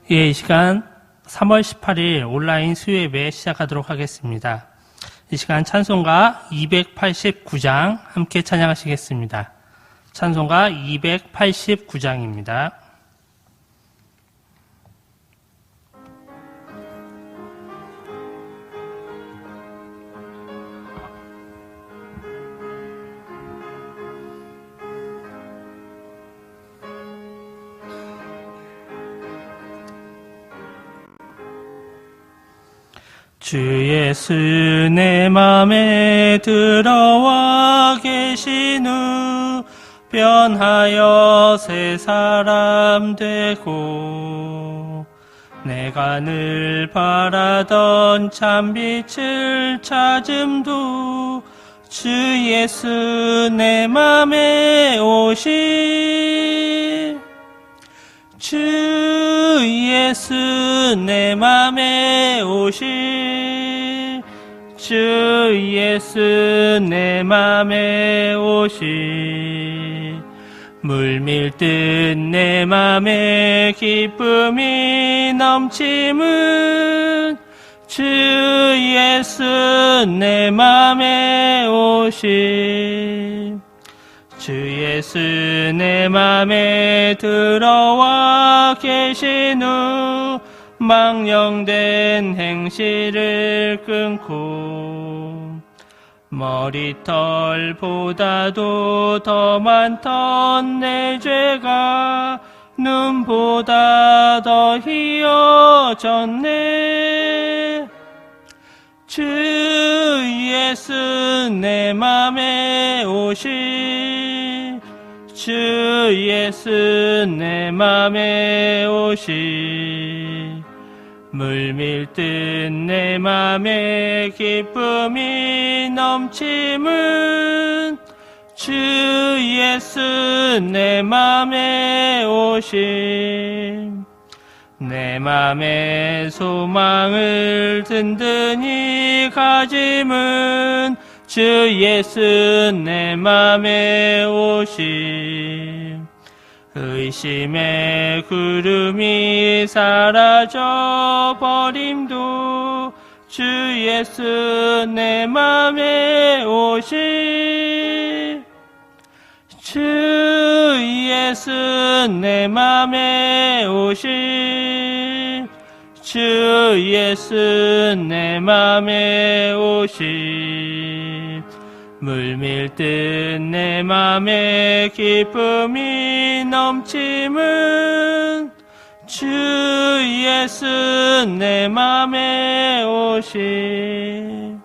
이 시간 3월 18일 온라인 수요예배 시작하도록 하겠습니다. 이 시간 찬송가 289장 함께 찬양하시겠습니다. 찬송가 289장입니다. 주 예수 내 맘에 들어와 계신 후 변하여 새 사람 되고 내가 늘 바라던 참빛을 찾음도 주 예수 내 맘에 오시 주 예수 내 맘에 오시 주 예수 내 맘에 오시 물밀듯 내 맘에 기쁨이 넘침은 주 예수 내 맘에 오시 주 예수 내 맘에 들어와 계신 후 망령된 행실을 끊고 머리털보다도 더 많던 내 죄가 눈보다 더 희어졌네 주 예수 내 맘에 오시 주 예수 내 맘에 오시 물밀듯 내 맘에 기쁨이 넘침은 주 예수 내 맘에 오시 내 맘에 소망을 든든히 가짐은 주 예수 내 맘에 오시 의심의 구름이 사라져 버림도 주 예수 내 맘에 오시 주 예수 내 맘에 오시 주 예수 내 맘에 오시 물밀듯 내 맘에 기쁨이 넘침은 주 예수 내 맘에 오시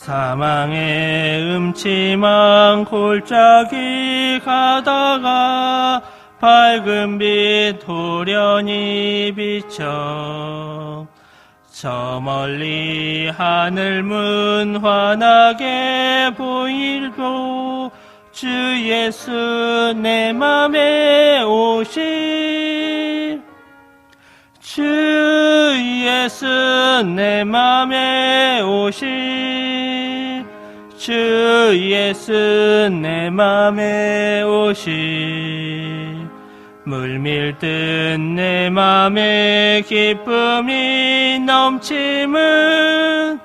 사망의 음침한 골짜기 가다가 밝은 빛 호련히 비쳐 저 멀리 하늘문 환하게 보일고 주 예수 내 맘에 오시 주 예수 내 맘에 오시 주 예수 내 맘에 오시 물밀듯 내 맘에 기쁨이 넘침은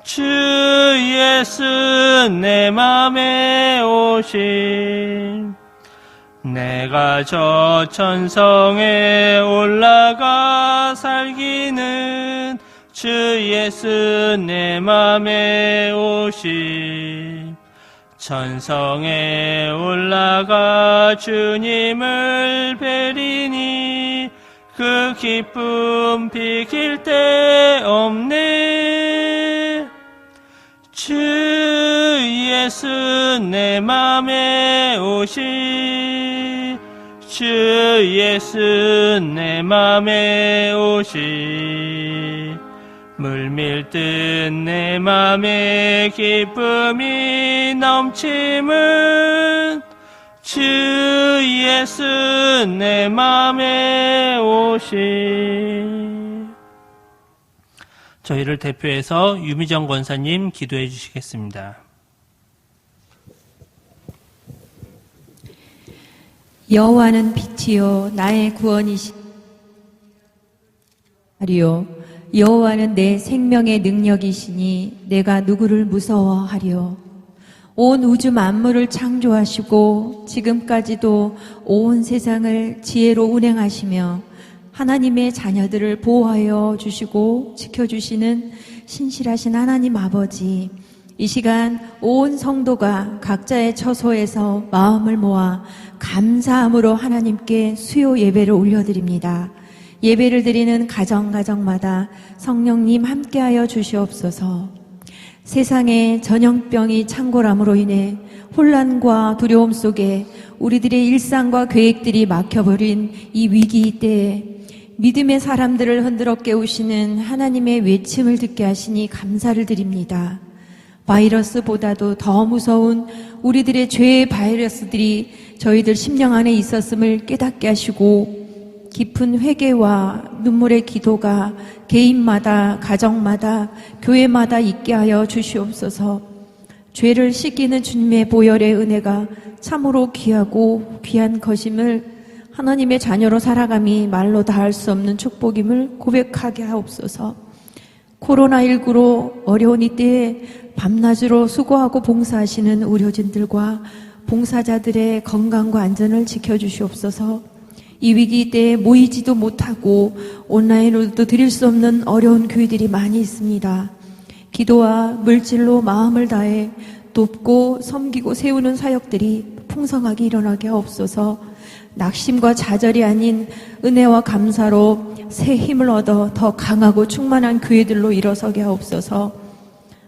주 예수 내 맘에 오시 내가 저 천성에 올라가 살기는 주 예수 내 맘에 오시 천성에 올라가 주님을 뵈리니 그 기쁨 비길 데 없네 주 예수 내 맘에 오시 주 예수 내 맘에 오시 물밀듯 내 맘에 기쁨이 넘침은 주 예수 내 맘에 오시 저희를 대표해서 유미정 권사님 기도해 주시겠습니다. 여호와는 빛이요 나의 구원이시리요. 여호와는 내 생명의 능력이시니 내가 누구를 무서워하리요. 온 우주 만물을 창조하시고 지금까지도 온 세상을 지혜로 운행하시며 하나님의 자녀들을 보호하여 주시고 지켜주시는 신실하신 하나님 아버지, 이 시간 온 성도가 각자의 처소에서 마음을 모아 감사함으로 하나님께 수요 예배를 올려드립니다. 예배를 드리는 가정마다 성령님 함께하여 주시옵소서. 세상에 전염병이 창궐함으로 인해 혼란과 두려움 속에 우리들의 일상과 계획들이 막혀버린 이 위기 때에 믿음의 사람들을 흔들어 깨우시는 하나님의 외침을 듣게 하시니 감사를 드립니다. 바이러스보다도 더 무서운 우리들의 죄의 바이러스들이 저희들 심령 안에 있었음을 깨닫게 하시고 깊은 회개와 눈물의 기도가 개인마다, 가정마다, 교회마다 있게 하여 주시옵소서. 죄를 씻기는 주님의 보혈의 은혜가 참으로 귀하고 귀한 것임을 하나님의 자녀로 살아감이 말로 다 할 수 없는 축복임을 고백하게 하옵소서. 코로나19로 어려운 이때에 밤낮으로 수고하고 봉사하시는 의료진들과 봉사자들의 건강과 안전을 지켜주시옵소서. 이 위기 때에 모이지도 못하고 온라인으로도 드릴 수 없는 어려운 교회들이 많이 있습니다. 기도와 물질로 마음을 다해 돕고 섬기고 세우는 사역들이 풍성하게 일어나게 하옵소서. 낙심과 좌절이 아닌 은혜와 감사로 새 힘을 얻어 더 강하고 충만한 교회들로 일어서게 하옵소서.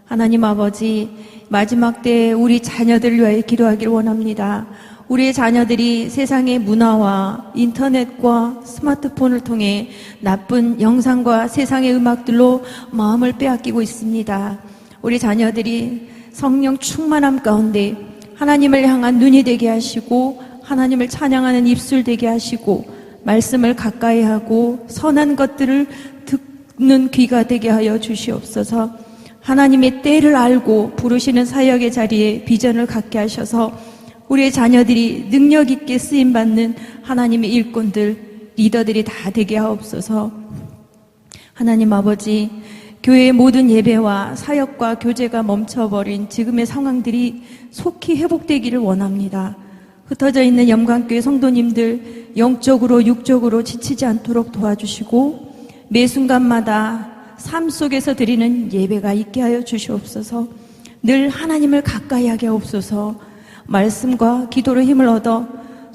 하나님 아버지, 마지막 때에 우리 자녀들을 위하여 기도하기를 원합니다. 우리의 자녀들이 세상의 문화와 인터넷과 스마트폰을 통해 나쁜 영상과 세상의 음악들로 마음을 빼앗기고 있습니다. 우리 자녀들이 성령 충만함 가운데 하나님을 향한 눈이 되게 하시고 하나님을 찬양하는 입술 되게 하시고 말씀을 가까이 하고 선한 것들을 듣는 귀가 되게 하여 주시옵소서. 하나님의 때를 알고 부르시는 사역의 자리에 비전을 갖게 하셔서 우리의 자녀들이 능력 있게 쓰임받는 하나님의 일꾼들, 리더들이 다 되게 하옵소서. 하나님 아버지, 교회의 모든 예배와 사역과 교제가 멈춰버린 지금의 상황들이 속히 회복되기를 원합니다. 흩어져 있는 영광교회 성도님들 영적으로 육적으로 지치지 않도록 도와주시고 매 순간마다 삶 속에서 드리는 예배가 있게 하여 주시옵소서. 늘 하나님을 가까이 하게 하옵소서. 말씀과 기도로 힘을 얻어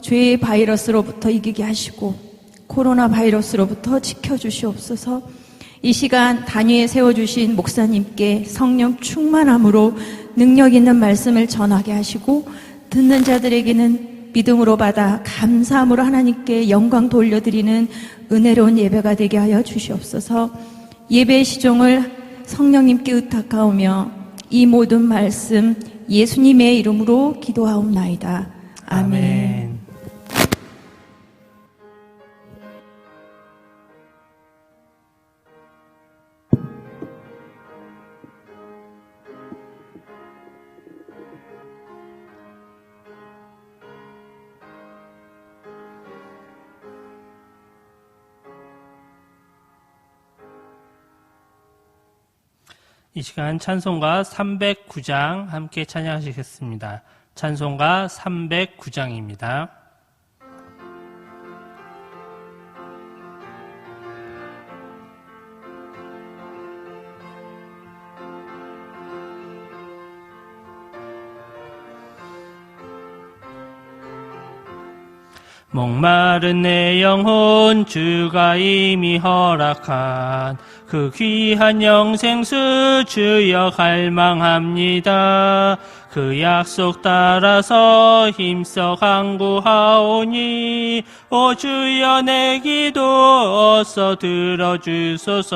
죄의 바이러스로부터 이기게 하시고 코로나 바이러스로부터 지켜주시옵소서. 이 시간 단위에 세워주신 목사님께 성령 충만함으로 능력 있는 말씀을 전하게 하시고 듣는 자들에게는 믿음으로 받아 감사함으로 하나님께 영광 돌려드리는 은혜로운 예배가 되게 하여 주시옵소서. 예배의 시종을 성령님께 의탁하오며 이 모든 말씀 예수님의 이름으로 기도하옵나이다. 아멘. 이 시간 찬송가 309장 함께 찬양하시겠습니다. 찬송가 309장입니다. 목마른 내 영혼 주가 이미 허락한 그 귀한 영생수 주여 갈망합니다. 그 약속 따라서 힘써 간구하오니 오 주여 내 기도 어서 들어주소서.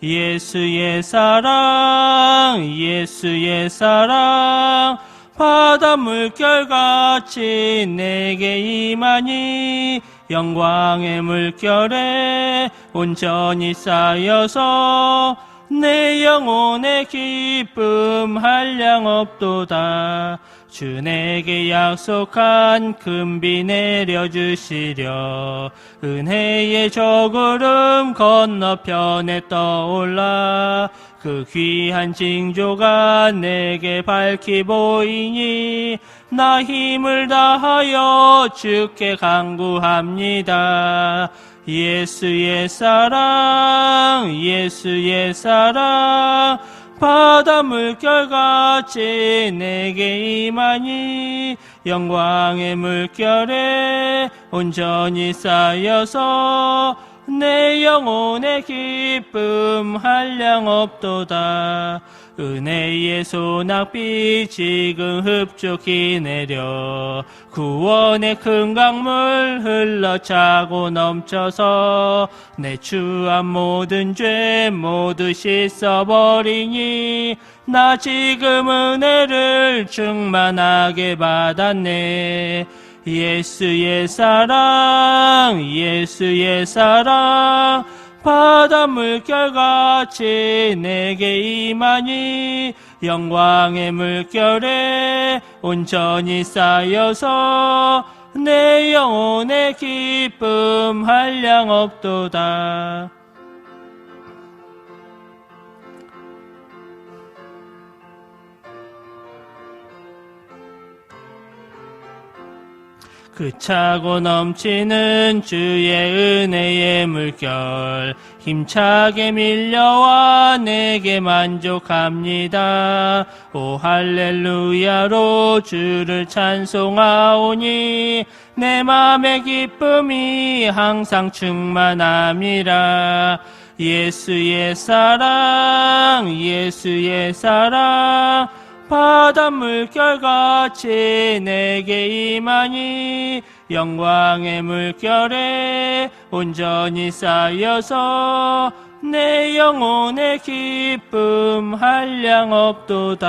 예수의 사랑 예수의 사랑 바다 물결같이 내게 임하니 영광의 물결에 온전히 쌓여서 내 영혼의 기쁨 한량 없도다. 주 내게 약속한 금비 내려주시려. 은혜의 저구름 건너편에 떠올라. 그 귀한 징조가 내게 밝히 보이니 나 힘을 다하여 주께 간구합니다. 예수의 사랑, 예수의 사랑, 바다 물결같이 내게 임하니 영광의 물결에 온전히 쌓여서 내 영혼의 기쁨 한량 없도다. 은혜의 소낙비 지금 흡족히 내려 구원의 큰 강물 흘러차고 넘쳐서 내 추한 모든 죄 모두 씻어버리니 나 지금 은혜를 충만하게 받았네. 예수의 사랑, 예수의 사랑, 바다 물결같이 내게 임하니 영광의 물결에 온전히 쌓여서 내 영혼의 기쁨 한량 없도다. 그 차고 넘치는 주의 은혜의 물결 힘차게 밀려와 내게 만족합니다. 오 할렐루야로 주를 찬송하오니 내 맘의 기쁨이 항상 충만함이라. 예수의 사랑, 예수의 사랑, 바다 물결같이 내게 임하니 영광의 물결에 온전히 쌓여서 내 영혼의 기쁨 한량 없도다.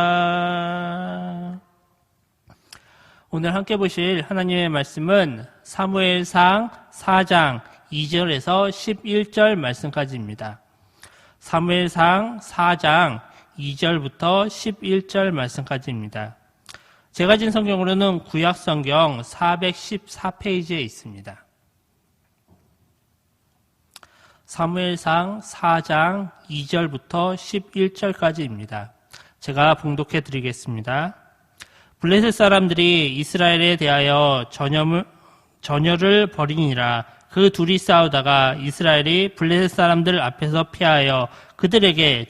오늘 함께 보실 하나님의 말씀은 사무엘상 4장 2절에서 11절 말씀까지입니다. 사무엘상 4장 2절부터 11절 말씀까지입니다. 제가 진 성경으로는 구약성경 414페이지에 있습니다. 사무엘상 4장 2절부터 11절까지입니다. 제가 봉독해 드리겠습니다. 블레셋 사람들이 이스라엘에 대하여 전열을 벌이니라. 그 둘이 싸우다가 이스라엘이 블레셋 사람들 앞에서 피하여 그들에게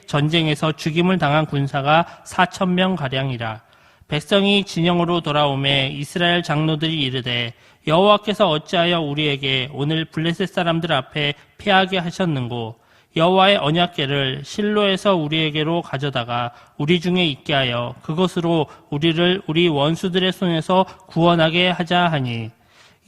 전쟁에서 죽임을 당한 군사가 4,000명 가량이라. 백성이 진영으로 돌아오매 이스라엘 장로들이 이르되 여호와께서 어찌하여 우리에게 오늘 블레셋 사람들 앞에 피하게 하셨는고 여호와의 언약궤를 실로에서 우리에게로 가져다가 우리 중에 있게 하여 그것으로 우리를 우리 원수들의 손에서 구원하게 하자 하니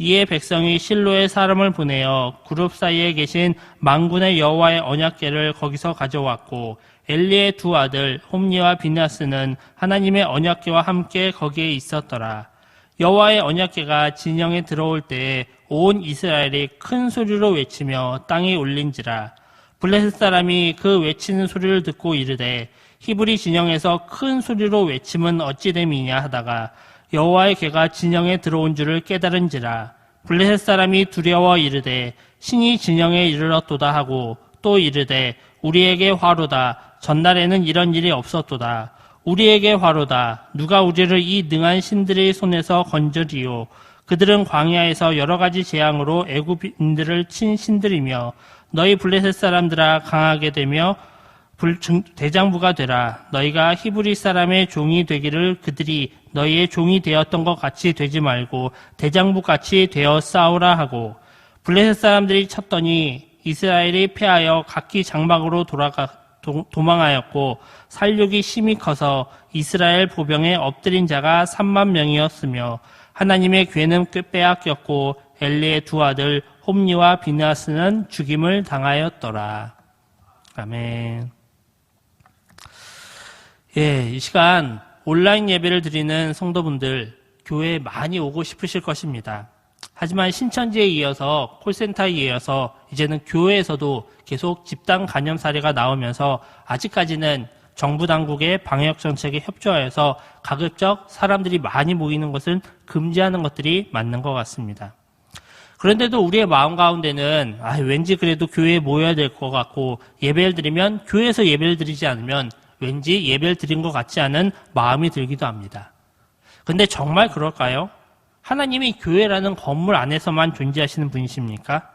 이에 백성이 실로에 사람을 보내어 그룹 사이에 계신 만군의 여호와의 언약궤를 거기서 가져왔고 엘리의 두 아들 홈니와 비나스는 하나님의 언약궤와 함께 거기에 있었더라. 여호와의 언약궤가 진영에 들어올 때에 온 이스라엘이 큰 소리로 외치며 땅이 울린지라. 블레셋 사람이 그 외치는 소리를 듣고 이르되 히브리 진영에서 큰 소리로 외침은 어찌 됨이냐 하다가 여호와의 궤가 진영에 들어온 줄을 깨달은지라. 블레셋 사람이 두려워 이르되 신이 진영에 이르렀도다 하고 또 이르되 우리에게 화로다. 전날에는 이런 일이 없었도다. 우리에게 화로다. 누가 우리를 이 능한 신들의 손에서 건져리요. 그들은 광야에서 여러 가지 재앙으로 애굽인들을 친 신들이며 너희 블레셋 사람들아 강하게 되며 대장부가 되라. 너희가 히브리 사람의 종이 되기를 그들이 너희의 종이 되었던 것 같이 되지 말고 대장부 같이 되어 싸우라 하고 블레셋 사람들이 쳤더니 이스라엘이 패하여 각기 장막으로 도망하였고 살육이 심히 커서 이스라엘 보병에 엎드린 자가 3만 명이었으며 하나님의 궤는 빼앗겼고 엘리의 두 아들 홈니와 비나스는 죽임을 당하였더라. 아멘. 예, 이 시간 온라인 예배를 드리는 성도분들 교회에 많이 오고 싶으실 것입니다. 하지만 신천지에 이어서 콜센터에 이어서 이제는 교회에서도 계속 집단 감염 사례가 나오면서 아직까지는 정부 당국의 방역 정책에 협조하여서 가급적 사람들이 많이 모이는 것은 금지하는 것들이 맞는 것 같습니다. 그런데도 우리의 마음 가운데는 왠지 그래도 교회에 모여야 될 것 같고 예배를 드리면 교회에서 예배를 드리지 않으면 왠지 예배를 드린 것 같지 않은 마음이 들기도 합니다. 근데 정말 그럴까요? 하나님이 교회라는 건물 안에서만 존재하시는 분이십니까?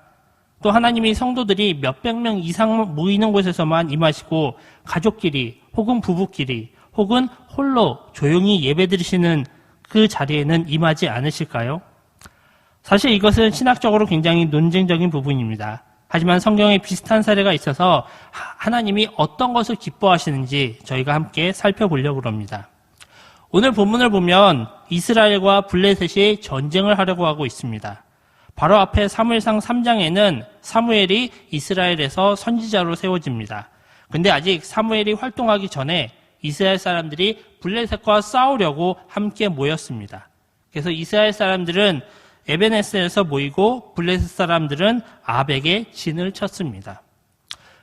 또 하나님이 성도들이 몇백 명 이상 모이는 곳에서만 임하시고 가족끼리 혹은 부부끼리 혹은 홀로 조용히 예배드리시는 그 자리에는 임하지 않으실까요? 사실 이것은 신학적으로 굉장히 논쟁적인 부분입니다. 하지만 성경에 비슷한 사례가 있어서 하나님이 어떤 것을 기뻐하시는지 저희가 함께 살펴보려고 합니다. 오늘 본문을 보면 이스라엘과 블레셋이 전쟁을 하려고 하고 있습니다. 바로 앞에 사무엘상 3장에는 사무엘이 이스라엘에서 선지자로 세워집니다. 근데 아직 사무엘이 활동하기 전에 이스라엘 사람들이 블레셋과 싸우려고 함께 모였습니다. 그래서 이스라엘 사람들은 에베네스에서 모이고 블레셋 사람들은 아벡에 진을 쳤습니다.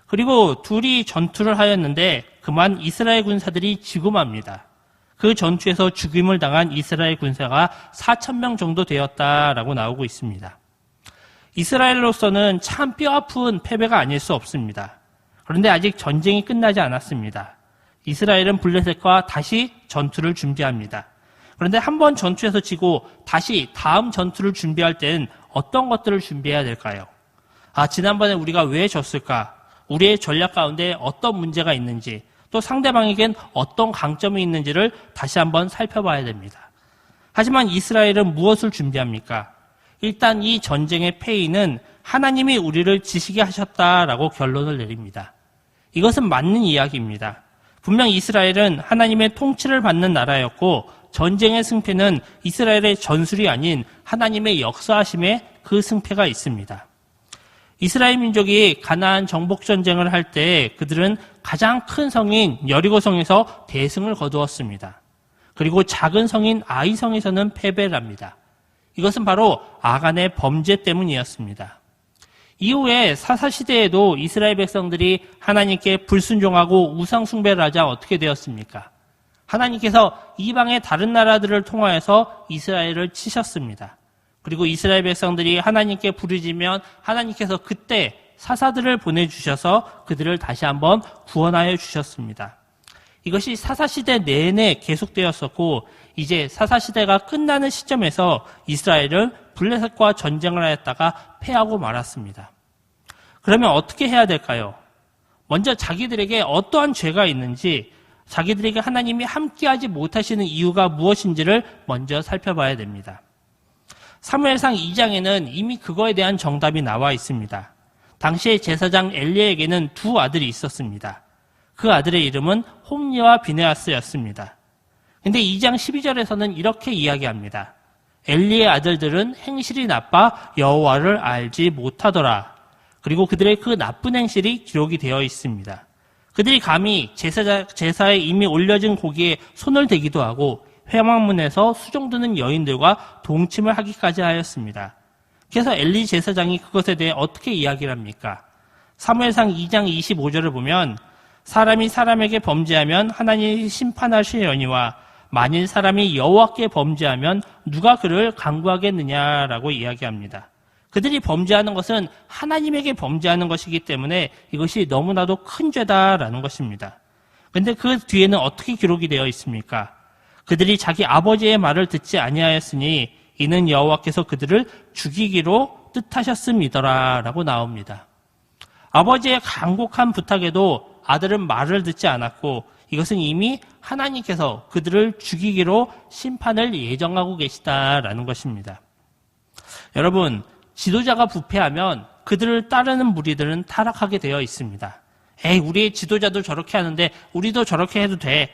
그리고 둘이 전투를 하였는데 그만 이스라엘 군사들이 지고 맙니다. 그 전투에서 죽임을 당한 이스라엘 군사가 4,000명 정도 되었다라고 나오고 있습니다. 이스라엘로서는 참 뼈아픈 패배가 아닐 수 없습니다. 그런데 아직 전쟁이 끝나지 않았습니다. 이스라엘은 블레셋과 다시 전투를 준비합니다. 그런데 한번 전투에서 지고 다시 다음 전투를 준비할 때는 어떤 것들을 준비해야 될까요? 지난번에 우리가 왜 졌을까? 우리의 전략 가운데 어떤 문제가 있는지, 또 상대방에겐 어떤 강점이 있는지를 다시 한번 살펴봐야 됩니다. 하지만 이스라엘은 무엇을 준비합니까? 일단 이 전쟁의 패인은 하나님이 우리를 지시게 하셨다라고 결론을 내립니다. 이것은 맞는 이야기입니다. 분명 이스라엘은 하나님의 통치를 받는 나라였고 전쟁의 승패는 이스라엘의 전술이 아닌 하나님의 역사하심에 그 승패가 있습니다. 이스라엘 민족이 가나안 정복 전쟁을 할 때 그들은 가장 큰 성인 여리고성에서 대승을 거두었습니다. 그리고 작은 성인 아이성에서는 패배를 합니다. 이것은 바로 아간의 범죄 때문이었습니다. 이후에 사사시대에도 이스라엘 백성들이 하나님께 불순종하고 우상 숭배를 하자 어떻게 되었습니까? 하나님께서 이방의 다른 나라들을 통하여서 이스라엘을 치셨습니다. 그리고 이스라엘 백성들이 하나님께 부르짖으면 하나님께서 그때 사사들을 보내주셔서 그들을 다시 한번 구원하여 주셨습니다. 이것이 사사시대 내내 계속되었었고 이제 사사시대가 끝나는 시점에서 이스라엘은 블레셋과 전쟁을 하였다가 패하고 말았습니다. 그러면 어떻게 해야 될까요? 먼저 자기들에게 어떠한 죄가 있는지 자기들에게 하나님이 함께하지 못하시는 이유가 무엇인지를 먼저 살펴봐야 됩니다. 사무엘상 2장에는 이미 그거에 대한 정답이 나와 있습니다. 당시에 제사장 엘리에게는 두 아들이 있었습니다. 그 아들의 이름은 홈리와 비네아스였습니다. 근데 2장 12절에서는 이렇게 이야기합니다. 엘리의 아들들은 행실이 나빠 여호와를 알지 못하더라. 그리고 그들의 그 나쁜 행실이 기록이 되어 있습니다. 그들이 감히 제사에 이미 올려진 고기에 손을 대기도 하고 회막문에서 수종드는 여인들과 동침을 하기까지 하였습니다. 그래서 엘리 제사장이 그것에 대해 어떻게 이야기를 합니까? 사무엘상 2장 25절을 보면 사람이 사람에게 범죄하면 하나님이 심판하시려니와 만일 사람이 여호와께 범죄하면 누가 그를 강구하겠느냐라고 이야기합니다. 그들이 범죄하는 것은 하나님에게 범죄하는 것이기 때문에 이것이 너무나도 큰 죄다라는 것입니다. 그런데 그 뒤에는 어떻게 기록이 되어 있습니까? 그들이 자기 아버지의 말을 듣지 아니하였으니 이는 여호와께서 그들을 죽이기로 뜻하셨음이더라 라고 나옵니다. 아버지의 간곡한 부탁에도 아들은 말을 듣지 않았고 이것은 이미 하나님께서 그들을 죽이기로 심판을 예정하고 계시다라는 것입니다. 여러분, 지도자가 부패하면 그들을 따르는 무리들은 타락하게 되어 있습니다. 우리의 지도자도 저렇게 하는데 우리도 저렇게 해도 돼.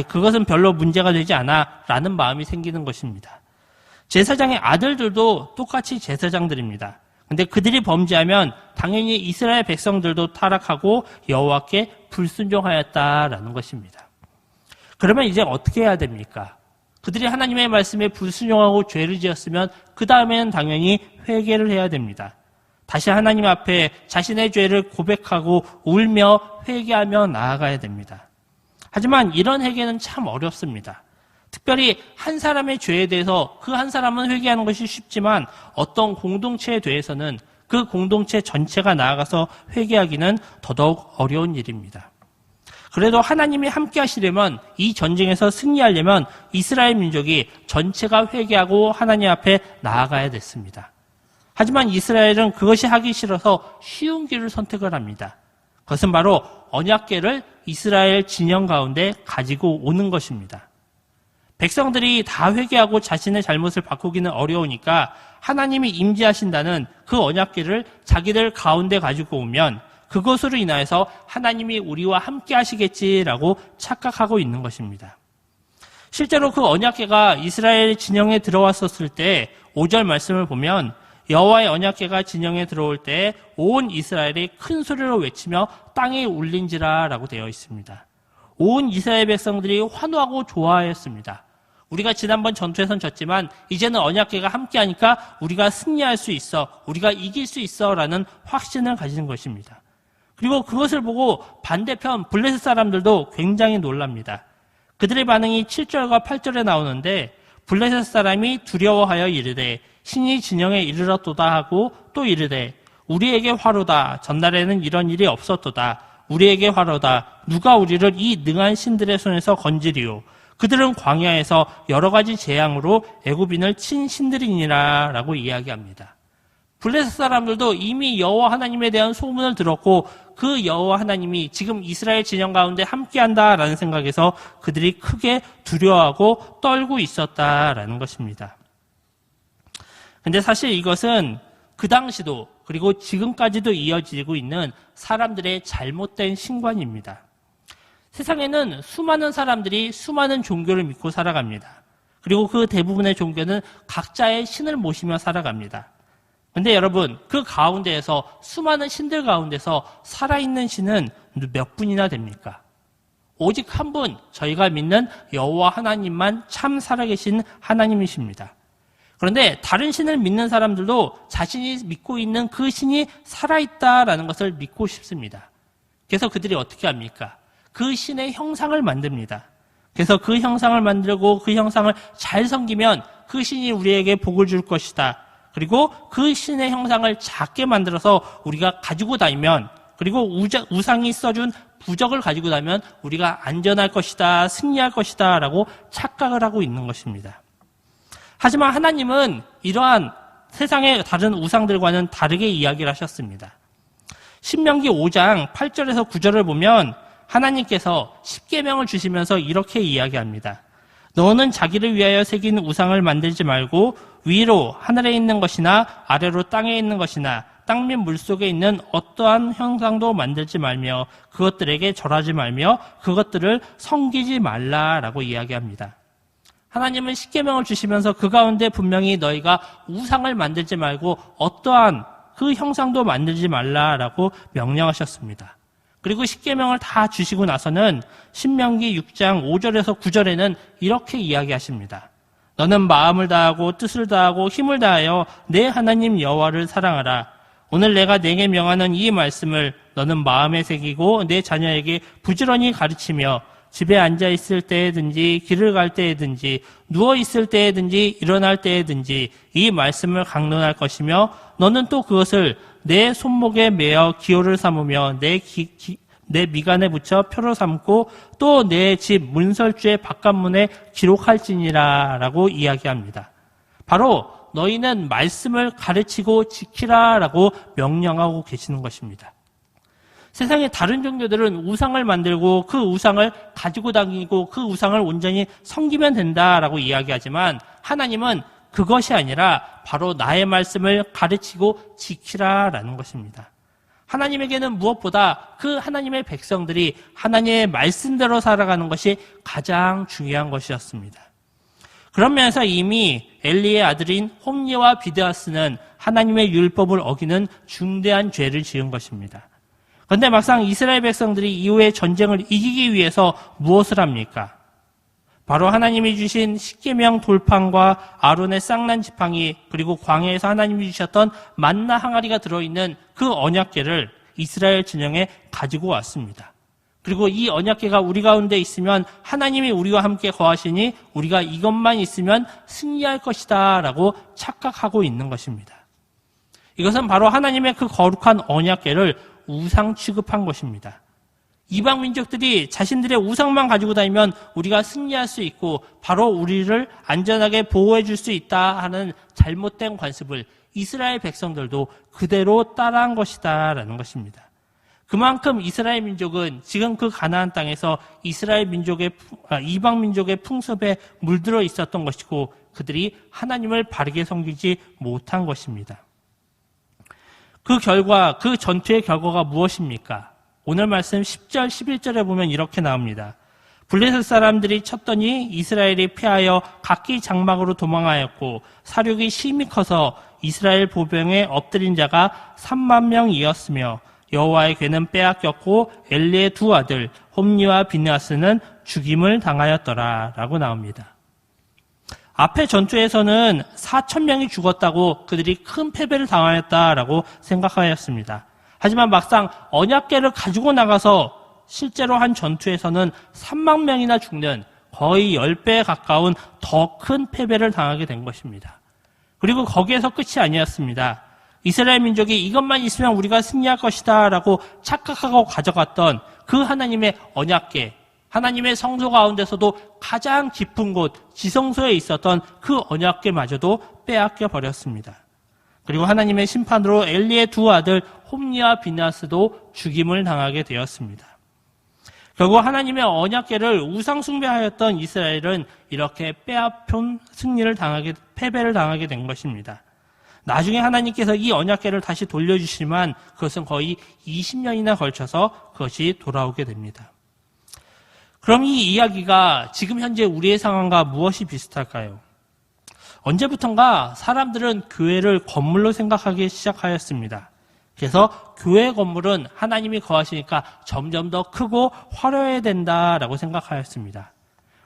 그것은 별로 문제가 되지 않아 라는 마음이 생기는 것입니다. 제사장의 아들들도 똑같이 제사장들입니다. 근데 그들이 범죄하면 당연히 이스라엘 백성들도 타락하고 여호와께 불순종하였다라는 것입니다. 그러면 이제 어떻게 해야 됩니까? 그들이 하나님의 말씀에 불순종하고 죄를 지었으면 그 다음에는 당연히 회개를 해야 됩니다. 다시 하나님 앞에 자신의 죄를 고백하고 울며 회개하며 나아가야 됩니다. 하지만 이런 회개는 참 어렵습니다. 특별히 한 사람의 죄에 대해서 그 한 사람은 회개하는 것이 쉽지만 어떤 공동체에 대해서는 그 공동체 전체가 나아가서 회개하기는 더더욱 어려운 일입니다. 그래도 하나님이 함께 하시려면 이 전쟁에서 승리하려면 이스라엘 민족이 전체가 회개하고 하나님 앞에 나아가야 됐습니다. 하지만 이스라엘은 그것이 하기 싫어서 쉬운 길을 선택을 합니다. 그것은 바로 언약궤를 이스라엘 진영 가운데 가지고 오는 것입니다. 백성들이 다 회개하고 자신의 잘못을 바꾸기는 어려우니까 하나님이 임재하신다는 그 언약궤를 자기들 가운데 가지고 오면 그것으로 인하여서 하나님이 우리와 함께 하시겠지라고 착각하고 있는 것입니다. 실제로 그 언약궤가 이스라엘 진영에 들어왔었을 때 5절 말씀을 보면 여호와의 언약궤가 진영에 들어올 때 온 이스라엘이 큰 소리로 외치며 땅에 울린지라라고 되어 있습니다. 온 이스라엘 백성들이 환호하고 좋아하였습니다. 우리가 지난번 전투에선 졌지만 이제는 언약궤가 함께하니까 우리가 승리할 수 있어, 우리가 이길 수 있어라는 확신을 가진 것입니다. 그리고 그것을 보고 반대편 블레셋 사람들도 굉장히 놀랍니다. 그들의 반응이 7절과 8절에 나오는데 블레셋 사람이 두려워하여 이르되 신이 진영에 이르렀도다 하고 또 이르되 우리에게 화로다. 전날에는 이런 일이 없었도다. 우리에게 화로다. 누가 우리를 이 능한 신들의 손에서 건지리요. 그들은 광야에서 여러 가지 재앙으로 애굽인을 친 신들이니라 라고 이야기합니다. 블레셋 사람들도 이미 여호와 하나님에 대한 소문을 들었고 그 여호와 하나님이 지금 이스라엘 진영 가운데 함께한다라는 생각에서 그들이 크게 두려워하고 떨고 있었다라는 것입니다. 근데 사실 이것은 그 당시도 그리고 지금까지도 이어지고 있는 사람들의 잘못된 신관입니다. 세상에는 수많은 사람들이 수많은 종교를 믿고 살아갑니다. 그리고 그 대부분의 종교는 각자의 신을 모시며 살아갑니다. 근데 여러분, 그 가운데에서 수많은 신들 가운데서 살아있는 신은 몇 분이나 됩니까? 오직 한 분, 저희가 믿는 여호와 하나님만 참 살아계신 하나님이십니다. 그런데 다른 신을 믿는 사람들도 자신이 믿고 있는 그 신이 살아있다라는 것을 믿고 싶습니다. 그래서 그들이 어떻게 합니까? 그 신의 형상을 만듭니다. 그래서 그 형상을 만들고 그 형상을 잘 섬기면 그 신이 우리에게 복을 줄 것이다. 그리고 그 신의 형상을 작게 만들어서 우리가 가지고 다니면, 그리고 우상이 써준 부적을 가지고 다니면 우리가 안전할 것이다, 승리할 것이다 라고 착각을 하고 있는 것입니다. 하지만 하나님은 이러한 세상의 다른 우상들과는 다르게 이야기를 하셨습니다. 신명기 5장 8절에서 9절을 보면 하나님께서 십계명을 주시면서 이렇게 이야기합니다. 너는 자기를 위하여 새긴 우상을 만들지 말고 위로 하늘에 있는 것이나 아래로 땅에 있는 것이나 땅 및 물속에 있는 어떠한 형상도 만들지 말며 그것들에게 절하지 말며 그것들을 섬기지 말라라고 이야기합니다. 하나님은 십계명을 주시면서 그 가운데 분명히 너희가 우상을 만들지 말고 어떠한 그 형상도 만들지 말라라고 명령하셨습니다. 그리고 십계명을 다 주시고 나서는 신명기 6장 5절에서 9절에는 이렇게 이야기하십니다. 너는 마음을 다하고 뜻을 다하고 힘을 다하여 내 하나님 여호와를 사랑하라. 오늘 내가 내게 명하는 이 말씀을 너는 마음에 새기고 내 자녀에게 부지런히 가르치며 집에 앉아 있을 때에든지 길을 갈 때에든지 누워 있을 때에든지 일어날 때에든지 이 말씀을 강론할 것이며 너는 또 그것을 내 손목에 매어 기호를 삼으며 내 미간에 붙여 표로 삼고 또 내 집 문설주의 바깥문에 기록할지니라 라고 이야기합니다. 바로 너희는 말씀을 가르치고 지키라 라고 명령하고 계시는 것입니다. 세상의 다른 종교들은 우상을 만들고 그 우상을 가지고 다니고 그 우상을 온전히 섬기면 된다라고 이야기하지만 하나님은 그것이 아니라 바로 나의 말씀을 가르치고 지키라라는 것입니다. 하나님에게는 무엇보다 그 하나님의 백성들이 하나님의 말씀대로 살아가는 것이 가장 중요한 것이었습니다. 그런 면에서 이미 엘리의 아들인 홈리와 비드아스는 하나님의 율법을 어기는 중대한 죄를 지은 것입니다. 그런데 막상 이스라엘 백성들이 이후에 전쟁을 이기기 위해서 무엇을 합니까? 바로 하나님이 주신 십계명 돌판과 아론의 쌍난 지팡이, 그리고 광야에서 하나님이 주셨던 만나 항아리가 들어있는 그 언약궤를 이스라엘 진영에 가지고 왔습니다. 그리고 이 언약궤가 우리 가운데 있으면 하나님이 우리와 함께 거하시니 우리가 이것만 있으면 승리할 것이다 라고 착각하고 있는 것입니다. 이것은 바로 하나님의 그 거룩한 언약궤를 우상 취급한 것입니다. 이방 민족들이 자신들의 우상만 가지고 다니면 우리가 승리할 수 있고 바로 우리를 안전하게 보호해 줄 수 있다 하는 잘못된 관습을 이스라엘 백성들도 그대로 따라한 것이다 라는 것입니다. 그만큼 이스라엘 민족은 지금 그 가나안 땅에서 이방 민족의 풍습에 물들어 있었던 것이고 그들이 하나님을 바르게 섬기지 못한 것입니다. 그 결과, 그 전투의 결과가 무엇입니까? 오늘 말씀 10절, 11절에 보면 이렇게 나옵니다. 블레셋 사람들이 쳤더니 이스라엘이 피하여 각기 장막으로 도망하였고 사륙이 심히 커서 이스라엘 보병에 엎드린 자가 3만 명이었으며 여호와의 궤는 빼앗겼고 엘리의 두 아들 홈니와 비느하스는 죽임을 당하였더라 라고 나옵니다. 앞의 전투에서는 4,000명이 죽었다고 그들이 큰 패배를 당하였다라고 생각하였습니다. 하지만 막상 언약궤를 가지고 나가서 실제로 한 전투에서는 3만 명이나 죽는 거의 10배에 가까운 더 큰 패배를 당하게 된 것입니다. 그리고 거기에서 끝이 아니었습니다. 이스라엘 민족이 이것만 있으면 우리가 승리할 것이다 라고 착각하고 가져갔던 그 하나님의 언약궤, 하나님의 성소 가운데서도 가장 깊은 곳, 지성소에 있었던 그 언약궤마저도 빼앗겨 버렸습니다. 그리고 하나님의 심판으로 엘리의 두 아들 홈니와 비느하스도 죽임을 당하게 되었습니다. 결국 하나님의 언약궤를 우상 숭배하였던 이스라엘은 이렇게 빼앗은 패배를 당하게 된 것입니다. 나중에 하나님께서 이 언약궤를 다시 돌려주시지만 그것은 거의 20년이나 걸쳐서 그것이 돌아오게 됩니다. 그럼 이 이야기가 지금 현재 우리의 상황과 무엇이 비슷할까요? 언제부턴가 사람들은 교회를 건물로 생각하기 시작하였습니다. 그래서 교회 건물은 하나님이 거하시니까 점점 더 크고 화려해야 된다라고 생각하였습니다.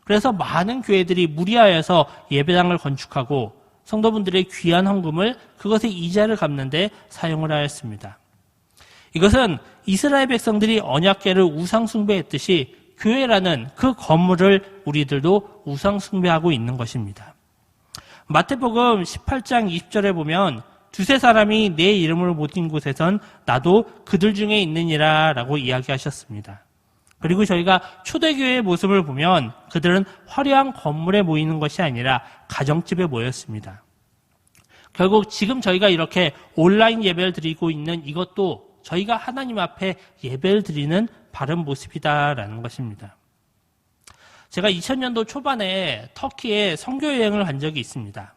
그래서 많은 교회들이 무리하여서 예배당을 건축하고 성도분들의 귀한 헌금을 그것의 이자를 갚는 데 사용을 하였습니다. 이것은 이스라엘 백성들이 언약궤를 우상 숭배했듯이 교회라는 그 건물을 우리들도 우상 숭배하고 있는 것입니다. 마태복음 18장 20절에 보면 두세 사람이 내 이름을 모인 곳에선 나도 그들 중에 있느니라 라고 이야기하셨습니다. 그리고 저희가 초대교회의 모습을 보면 그들은 화려한 건물에 모이는 것이 아니라 가정집에 모였습니다. 결국 지금 저희가 이렇게 온라인 예배를 드리고 있는 이것도 저희가 하나님 앞에 예배를 드리는 바른 모습이다라는 것입니다. 제가 2000년도 초반에 터키에 선교 여행을 간 적이 있습니다.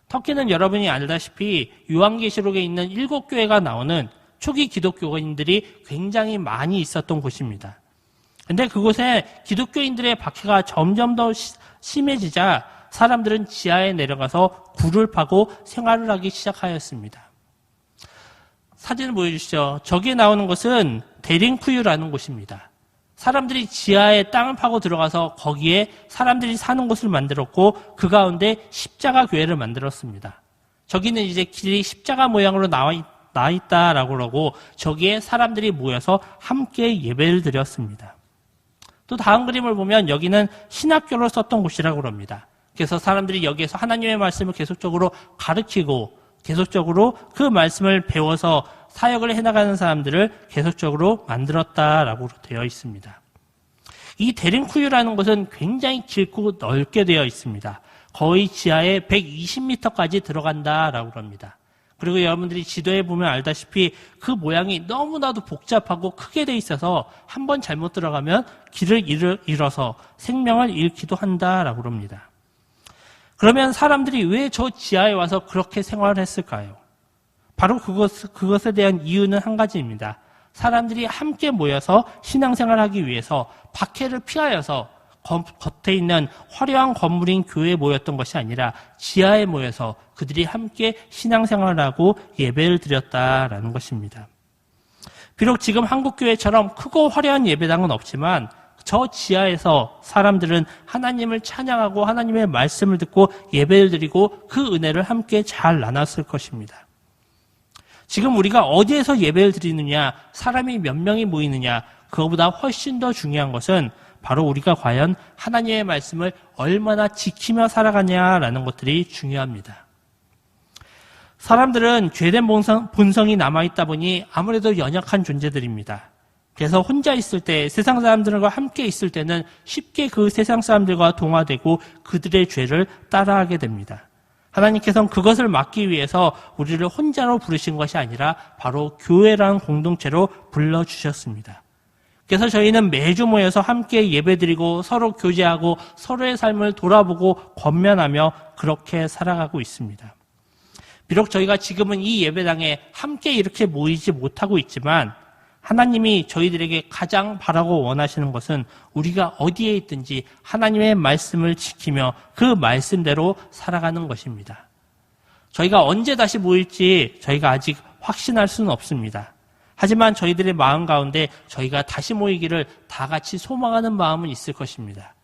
터키는 여러분이 알다시피 요한계시록에 있는 7교회가 나오는 초기 기독교인들이 굉장히 많이 있었던 곳입니다. 근데 그곳에 기독교인들의 박해가 점점 더 심해지자 사람들은 지하에 내려가서 굴을 파고 생활을 하기 시작하였습니다. 사진을 보여주시죠. 저기에 나오는 곳은 데링쿠유라는 곳입니다. 사람들이 지하에 땅을 파고 들어가서 거기에 사람들이 사는 곳을 만들었고 그 가운데 십자가 교회를 만들었습니다. 저기는 이제 길이 십자가 모양으로 나와 있다라고 그러고 저기에 사람들이 모여서 함께 예배를 드렸습니다. 또 다음 그림을 보면 여기는 신학교를 썼던 곳이라고 합니다. 그래서 사람들이 여기에서 하나님의 말씀을 계속적으로 가르치고 계속적으로 그 말씀을 배워서 사역을 해나가는 사람들을 계속적으로 만들었다라고 되어 있습니다. 이 데링쿠유라는 곳은 굉장히 길고 넓게 되어 있습니다. 거의 지하에 120m까지 들어간다라고 합니다. 그리고 여러분들이 지도에 보면 알다시피 그 모양이 너무나도 복잡하고 크게 돼 있어서 한번 잘못 들어가면 길을 잃어서 생명을 잃기도 한다라고 합니다. 그러면 사람들이 왜 저 지하에 와서 그렇게 생활을 했을까요? 바로 그것에 대한 이유는 한 가지입니다. 사람들이 함께 모여서 신앙생활을 하기 위해서 박해를 피하여서 겉에 있는 화려한 건물인 교회에 모였던 것이 아니라 지하에 모여서 그들이 함께 신앙생활을 하고 예배를 드렸다라는 것입니다. 비록 지금 한국교회처럼 크고 화려한 예배당은 없지만 저 지하에서 사람들은 하나님을 찬양하고 하나님의 말씀을 듣고 예배를 드리고 그 은혜를 함께 잘 나눴을 것입니다. 지금 우리가 어디에서 예배를 드리느냐, 사람이 몇 명이 모이느냐, 그거보다 훨씬 더 중요한 것은 바로 우리가 과연 하나님의 말씀을 얼마나 지키며 살아가냐라는 것들이 중요합니다. 사람들은 죄된 본성이 남아있다 보니 아무래도 연약한 존재들입니다. 그래서 혼자 있을 때, 세상 사람들과 함께 있을 때는 쉽게 그 세상 사람들과 동화되고 그들의 죄를 따라하게 됩니다. 하나님께서는 그것을 막기 위해서 우리를 혼자로 부르신 것이 아니라 바로 교회라는 공동체로 불러주셨습니다. 그래서 저희는 매주 모여서 함께 예배드리고 서로 교제하고 서로의 삶을 돌아보고 권면하며 그렇게 살아가고 있습니다. 비록 저희가 지금은 이 예배당에 함께 이렇게 모이지 못하고 있지만 하나님이 저희들에게 가장 바라고 원하시는 것은 우리가 어디에 있든지 하나님의 말씀을 지키며 그 말씀대로 살아가는 것입니다. 저희가 언제 다시 모일지 저희가 아직 확신할 수는 없습니다. 하지만 저희들의 마음 가운데 저희가 다시 모이기를 다 같이 소망하는 마음은 있을 것입니다.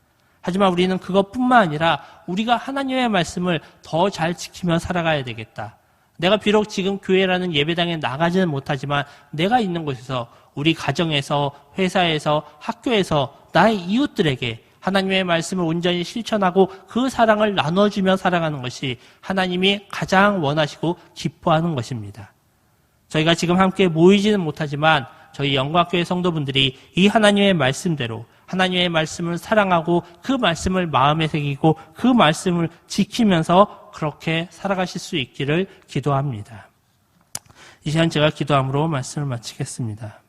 하지만 우리는 그것뿐만 아니라 우리가 하나님의 말씀을 더 잘 지키며 살아가야 되겠다. 내가 비록 지금 교회라는 예배당에 나가지는 못하지만 내가 있는 곳에서, 우리 가정에서, 회사에서, 학교에서 나의 이웃들에게 하나님의 말씀을 온전히 실천하고 그 사랑을 나눠주며 살아가는 것이 하나님이 가장 원하시고 기뻐하는 것입니다. 저희가 지금 함께 모이지는 못하지만 저희 영광교회 성도분들이 이 하나님의 말씀대로 하나님의 말씀을 사랑하고 그 말씀을 마음에 새기고 그 말씀을 지키면서 그렇게 살아가실 수 있기를 기도합니다. 이 시간 제가 기도함으로 말씀을 마치겠습니다.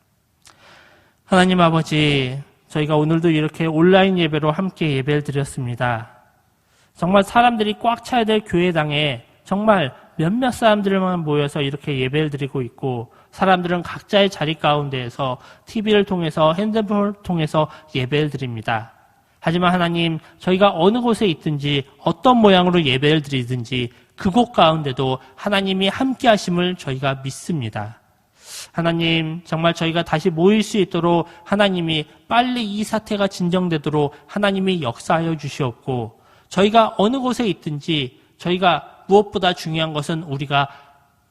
하나님 아버지, 저희가 오늘도 이렇게 온라인 예배로 함께 예배를 드렸습니다. 정말 사람들이 꽉 차야 될 교회당에 정말 몇몇 사람들만 모여서 이렇게 예배를 드리고 있고, 사람들은 각자의 자리 가운데에서 TV를 통해서, 핸드폰을 통해서 예배를 드립니다. 하지만 하나님, 저희가 어느 곳에 있든지 어떤 모양으로 예배를 드리든지 그곳 가운데도 하나님이 함께 하심을 저희가 믿습니다. 하나님, 정말 저희가 다시 모일 수 있도록 하나님이 빨리 이 사태가 진정되도록 하나님이 역사하여 주시옵고, 저희가 어느 곳에 있든지 저희가 무엇보다 중요한 것은 우리가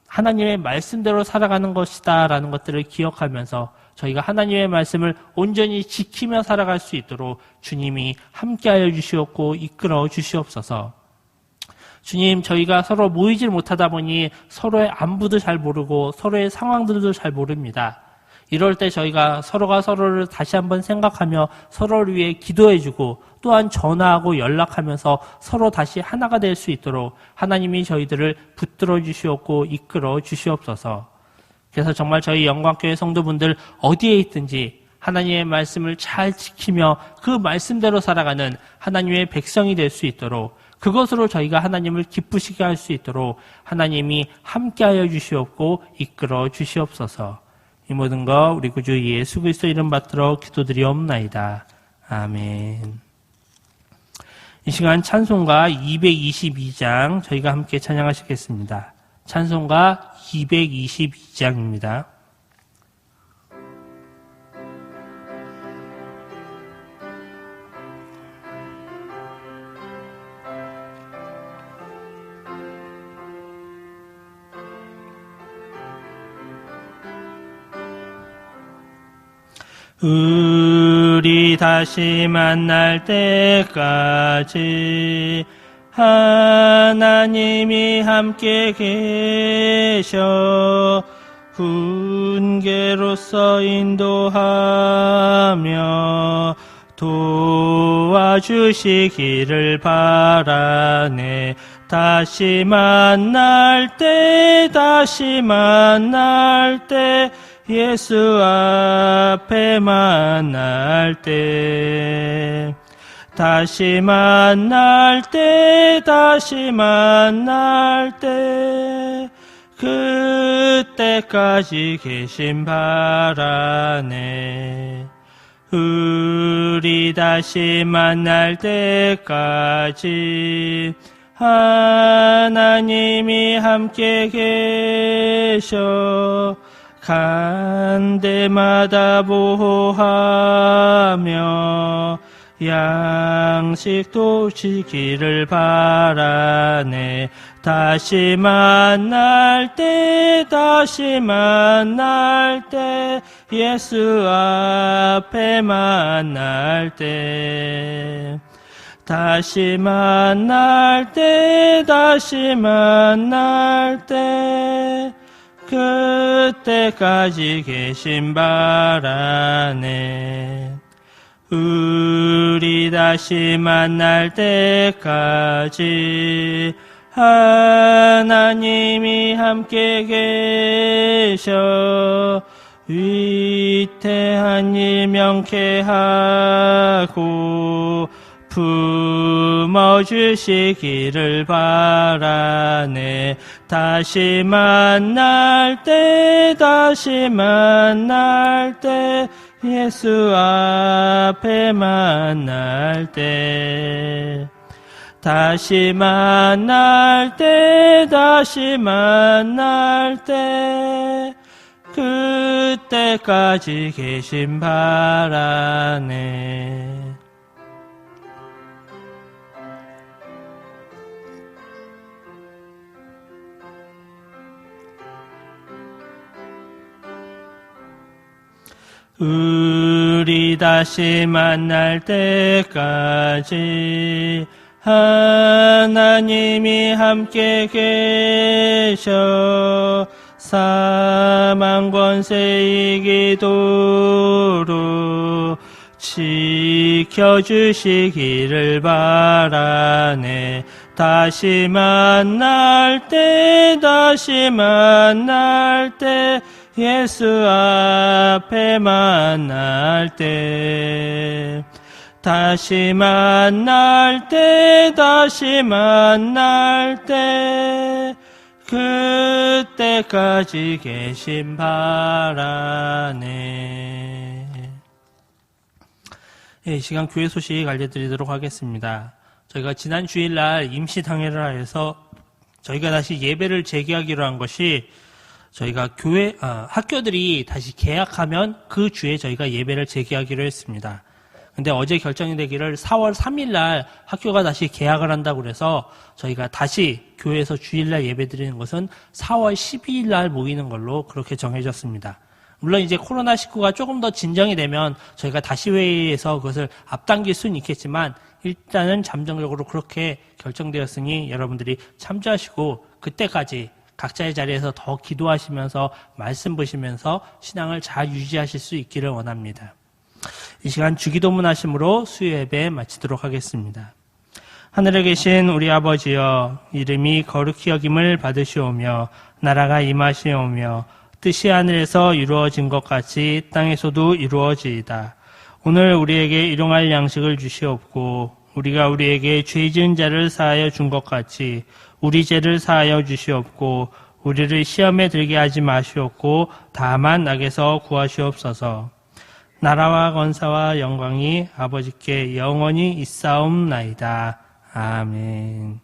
하나님의 말씀대로 살아가는 것이다 라는 것들을 기억하면서 저희가 하나님의 말씀을 온전히 지키며 살아갈 수 있도록 주님이 함께하여 주시옵고 이끌어 주시옵소서. 주님, 저희가 서로 모이질 못하다 보니 서로의 안부도 잘 모르고 서로의 상황들도 잘 모릅니다. 이럴 때 저희가 서로가 서로를 다시 한번 생각하며 서로를 위해 기도해주고 또한 전화하고 연락하면서 서로 다시 하나가 될 수 있도록 하나님이 저희들을 붙들어 주시옵고 이끌어 주시옵소서. 그래서 정말 저희 영광교회 성도분들 어디에 있든지 하나님의 말씀을 잘 지키며 그 말씀대로 살아가는 하나님의 백성이 될 수 있도록, 그것으로 저희가 하나님을 기쁘시게 할 수 있도록 하나님이 함께하여 주시옵고 이끌어 주시옵소서. 이 모든 거 우리 구주 예수 그리스도 이름 받들어 기도드리옵나이다. 아멘. 이 시간 찬송가 222장 저희가 함께 찬양하시겠습니다. 찬송가 222장입니다. 우리 다시 만날 때까지 하나님이 함께 계셔 훈계로서 인도하며 도와주시기를 바라네. 다시 만날 때 예수 앞에 만날 때 다시 만날 때 그때까지 계신 바라네. 우리 다시 만날 때까지 하나님이 함께 계셔 간 데마다 보호하며 양식도 지키를 바라네. 다시 만날 때 예수 앞에 만날 때 다시 만날 때 그때까지 계신 바라네. 우리 다시 만날 때까지 하나님이 함께 계셔 위태한 일 명쾌하고 품어주시기를 바라네. 다시 만날 때 예수 앞에 만날 때 다시 만날 때 그때까지 계신 바라네. 우리 다시 만날 때까지 하나님이 함께 계셔 사망 권세 이기도록 지켜주시기를 바라네. 다시 만날 때 예수 앞에 만날 때 다시 만날 때 그때까지 계신 바라네. 이 시간 교회 소식 알려드리도록 하겠습니다. 저희가 지난 주일날 임시당회를 하여서 저희가 다시 예배를 재개하기로 한 것이 저희가 학교들이 다시 개학하면 그 주에 저희가 예배를 재개하기로 했습니다. 근데 어제 결정이 되기를 4월 3일 날 학교가 다시 개학을 한다고 그래서 저희가 다시 교회에서 주일날 예배 드리는 것은 4월 12일 날 모이는 걸로 그렇게 정해졌습니다. 물론 이제 코로나19가 조금 더 진정이 되면 저희가 다시 회의해서 그것을 앞당길 수는 있겠지만 일단은 잠정적으로 그렇게 결정되었으니 여러분들이 참조하시고 그때까지 각자의 자리에서 더 기도하시면서 말씀 보시면서 신앙을 잘 유지하실 수 있기를 원합니다. 이 시간 주기도문 하심으로 수요 예배 마치도록 하겠습니다. 하늘에 계신 우리 아버지여, 이름이 거룩히 여김을 받으시오며 나라가 임하시오며 뜻이 하늘에서 이루어진 것 같이 땅에서도 이루어지이다. 오늘 우리에게 일용할 양식을 주시옵고 우리가 우리에게 죄 지은 자를 사하여 준 것 같이 우리 죄를 사하여 주시옵고 우리를 시험에 들게 하지 마시옵고 다만 악에서 구하시옵소서. 나라와 권사와 영광이 아버지께 영원히 있사옵나이다. 아멘.